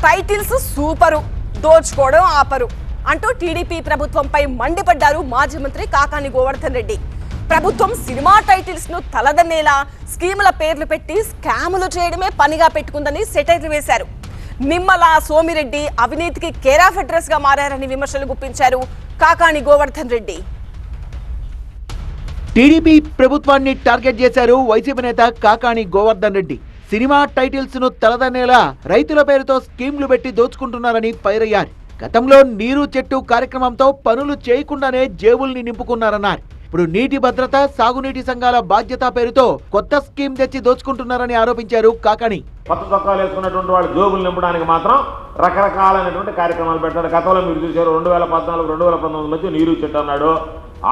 Titles super, దోచుకోవడం ఆపరు అంటూ TDP ప్రభుత్వంపై మండిపడ్డారు మాజీ మంత్రి కాకాని గోవర్ధన్ రెడ్డి. ప్రభుత్వం సినిమా టైటిల్స్ ను తలదన్నేలా స్కీముల పేర్లు పెట్టి స్కాములు చేయడమే పనిగా పెట్టుకుందని సెటైర్లు వేశారు. నిమ్మల సోమిరెడ్డి అవినీతికి కేర్ ఆఫ్ అడ్రస్ గా మారారని విమర్శలు గుప్పించారు కాకాని గోవర్ధన్ రెడ్డి. టీడీపీ ప్రభుత్వాన్ని టార్గెట్ చేశారు వైసీపీ నేత కాకాని గోవర్ధన్ రెడ్డి. సినిమా టైటిల్స్ ను తలదన్నేలా రైతుల పేరుతో స్కీమ్లు పెట్టి దోచుకుంటున్నారని పైరయ్యారు. గతంలో నీరు చెట్టు కార్యక్రమంతో పనులు చేయకుండానే జేబుల్ని నింపుకున్నారన్నారు. ఇప్పుడు నీటి భద్రత, సాగునీటి సంఘాల బాధ్యత పేరుతో కొత్త స్కీమ్ తెచ్చి దోచుకుంటున్నారని ఆరోపించారు కాకాని. కొత్త చొక్కాలు వేసుకున్నటువంటి వాళ్ళు జోబులు నింపడానికి మాత్రం రకరకాలైనటువంటి కార్యక్రమాలు పెట్టారు. గతంలో మీరు చూశారు 2014-2019 మధ్య నీరు చెట్టు అన్నాడు.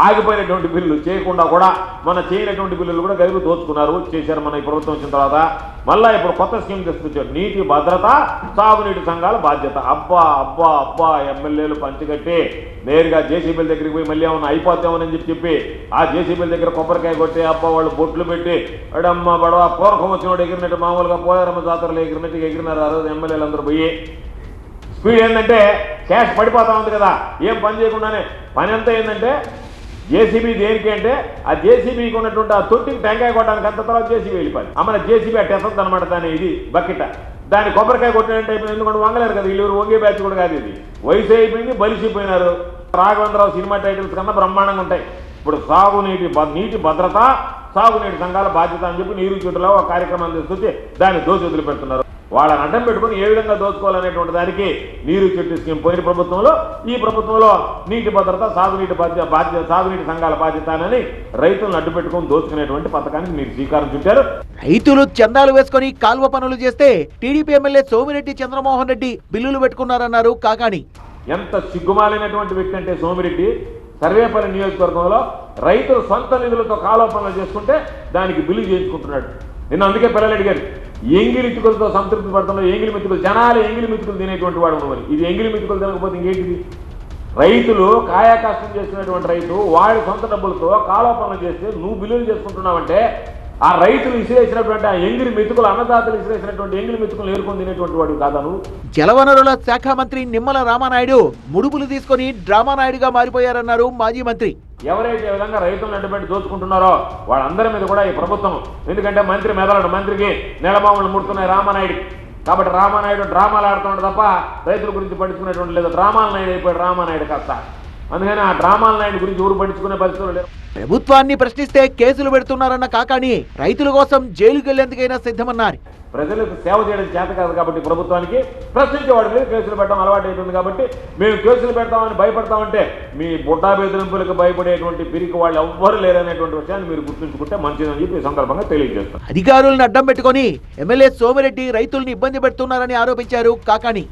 ఆగిపోయినటువంటి బిల్లులు చేయకుండా కూడా మన చేయనటువంటి బిల్లులు కూడా గదిలో దోచుకున్నారు, చేశారు మన ఈ ప్రభుత్వం వచ్చిన తర్వాత. మళ్ళా ఇప్పుడు కొత్త స్కీమ్ తీసుకొచ్చారు, నీటి భద్రత, సాగునీటి సంఘాల బాధ్యత. అబ్బా అబ్బా అబ్బా ఎమ్మెల్యేలు పంచికట్టి నేరుగా జేసీబీల దగ్గరికి పోయి మళ్ళీ ఏమన్నా అయిపోతామని చెప్పి ఆ జేసీబీల దగ్గర కొబ్బరికాయ కొట్టి అబ్బా వాళ్ళు బొట్లు పెట్టి అడమ్మ బడవ పూర్వకం వచ్చినోడు ఎగిరినట్టు మామూలుగా పోయారమ్మ జాతరలో ఎగిరినట్టు ఎగిరినారు. ఆ రోజు ఎమ్మెల్యేలు అందరూ పోయి స్పీడ్ ఏంటంటే క్యాష్ పడిపోతా ఉంది కదా, ఏం పని చేయకుండానే. పని ఎంత ఏంటంటే జేసీబీ దేనికి అంటే ఆ జేసీబీకి ఉన్నటువంటి ఆ తొట్టికి టెంకాయ కొట్టడానికి అంత తర్వాత జేసీబీ వెళ్ళిపోయి మన జేసీబీ అట్టేస్తుంది అనమాట. దాని ఇది బకెట్ దాన్ని కొబ్బరికాయ కొట్టినట్టు అయిపోయింది. ఎందుకంటే వంగలేరు కదా వీళ్ళు, వంగే బ్యాచ్ కూడా కాదు ఇది. వయసు అయిపోయింది, బలిసిపోయినారు. రాఘవేంద్రరావు సినిమా టైటిల్స్ కన్నా బ్రహ్మాండంగా ఉంటాయి. ఇప్పుడు నీటి భద్రత, సాగునీటి సంఘాల బాధ్యత అని చెప్పి నీరు చుట్టూలో ఒక కార్యక్రమం తీసుకొచ్చి దాన్ని దోచి వదిలిపెడుతున్నారు. వాళ్ళని అడ్డం పెట్టుకుని ఏ విధంగా దోచుకోవాలనేటువంటి దానికి నీరు చెట్టు స్కీమ్ పోయిన ప్రభుత్వంలో, ఈ ప్రభుత్వంలో నీటి భద్రత, సాగునీటి సంఘాల బాధ్యత అని రైతులను అడ్డు పెట్టుకుని దోచుకునేటువంటి పథకానికి మీరు శ్రీకారం చుట్టారు. రైతులు చందాలు వేసుకుని కాల్వ పనులు చేస్తే టీడీపీ ఎమ్మెల్యే సోమిరెడ్డి చంద్రమోహన్ రెడ్డి బిల్లులు పెట్టుకున్నారన్నారు కాకాని. ఎంత సిగ్గుమాలినటువంటి వ్యక్తి అంటే సోమిరెడ్డి. సర్వేపల్లి నియోజకవర్గంలో రైతులు సొంత నిధులతో కాలువ పనులు చేసుకుంటే దానికి బిల్లు చేయించుకుంటున్నాడు. నిన్న అందుకే పిల్లలు అడిగారు, ఎంగిలి మెతుకులతో సంతృప్తి పడుతున్నారు. ఎంగిలి మెతుకులు, జనాలు ఎంగిలి మెతుకులు తినేటువంటి వాడు ఉన్నవారు. ఇది ఎంగిలి మెతుకులు తినకపోతే ఇంకేంటిది? రైతులు కాయా కష్టం చేసినటువంటి రైతు వాడి సొంత డబ్బులతో కాలువ పనులు చేస్తే నువ్వు బిల్లులు చేసుకుంటున్నావంటే ఆ రైతులు ఇసిరేసినటువంటి ఆ ఎంగిలి మెతుకులు, అన్నదాతలు ఇసిరేసినటువంటి ఎంగిలి మెతుకులు ఏరుకొని తినేటువంటి వాడు కాదా నువ్వు? జలవనరుల శాఖ మంత్రి నిమ్మల రామానాయుడు ముడుపులు తీసుకుని డ్రామానాయుడుగా మారిపోయారన్నారు మాజీ మంత్రి. ఎవరైతే విధంగా రైతులను అడ్డుపెట్టి దోచుకుంటున్నారో వాళ్ళందరి మీద కూడా ఈ ప్రభుత్వం, ఎందుకంటే మంత్రి మెదలడు, మంత్రికి నెలబాములు ముడుతున్నాయి రామానాయుడు. కాబట్టి రామానాయుడు డ్రామాలు ఆడుతున్నాడు తప్ప రైతుల గురించి పట్టించుకునేటువంటి లేదు. డ్రామాల నాయుడు అయిపోయాడు రామానాయుడు కాస్త. అందుకని ఆ డ్రామాల నాయుడు గురించి ఊరు పట్టించుకునే పరిస్థితులు లేవు. ప్రభుత్వాన్ని ప్రశ్నిస్తే కేసులు పెడుతున్నారన్న కాకాని రైతుల కోసం జైలుకి వెళ్లేందుకైనా సిద్ధమన్నారు. ప్రజలకు సేవ చేయడం చేత కాదు కాబట్టి ప్రభుత్వానికి ప్రశ్నించేవాడి మీద కేసులు పెట్టడం అలవాటు అవుతుంది. కాబట్టి మేము కేసులు పెడతామని భయపడతామంటే మీ బుడ్డా బెదిరింపులకు భయపడేటువంటి పిరికి వాళ్ళు ఎవ్వరు లేరనేటువంటి విషయాన్ని మీరు గుర్తుంచుకుంటే మంచిదని చెప్పి ఈ సందర్భంగా తెలియజేస్తాం. అధికారులను అడ్డం పెట్టుకుని ఎమ్మెల్యే సోమిరెడ్డి రైతుల్ని ఇబ్బంది పెడుతున్నారని ఆరోపించారు కాకాని.